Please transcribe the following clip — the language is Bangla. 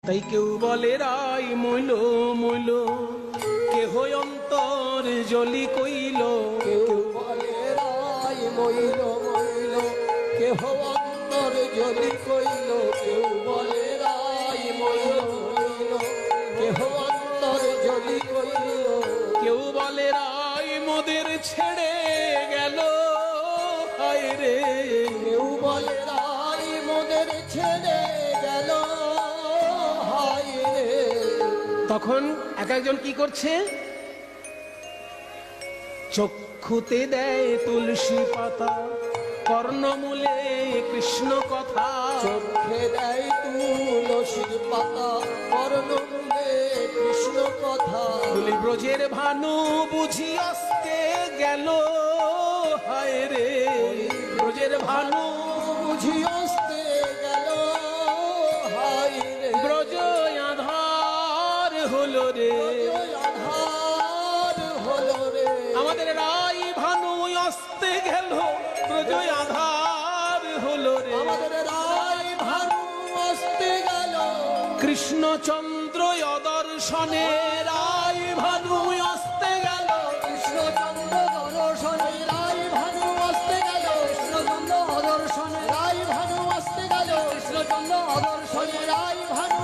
তাই কেউ বলে রাই মইল মইল, কেহ অন্তর জলি কইল। কেউ বলে রাই মইল মইল, কেহ অন্তর জলি কইল। কেউ বলে রাই মইল মইল, কেহ অন্তর জলি কইল। কেউ বলে রাই মোদের ছেড়ে গেল, হায় রে। কেউ বলে রাই মোদের ছেড়ে গেল, হায় রে। তখন এক একজন কি করছে? চক্ষুতে দেয় তুলসী পাতা, কর্ণমূলে কৃষ্ণ কথা। চোখে দেয় তুলসীর পাতা, কর্ণমূলে কৃষ্ণ কথা। বলি ব্রজের ভানু বুঝি আজকে গেল, হায় রে। ব্রজের ভানু বুঝি আসতে গেল, হায় রে। ব্রজ আধার হলো রে। আধার হলো রে। আমাদের রাই ভানু আসতে গেল, ব্রজ আধার হলো রে। আমাদের রাই ভানু আসতে গেল, কৃষ্ণচন্দ্র অদর্শনে রাই ভানু আসতে গেল। কৃষ্ণচন্দ্র দর্শনে রাই ভানু আসতে গেল। কৃষ্ণচন্দ্র দর্শনে রাই ভানু আসতে গেল। কৃষ্ণচন্দ্র দর্শনে রাই ভানু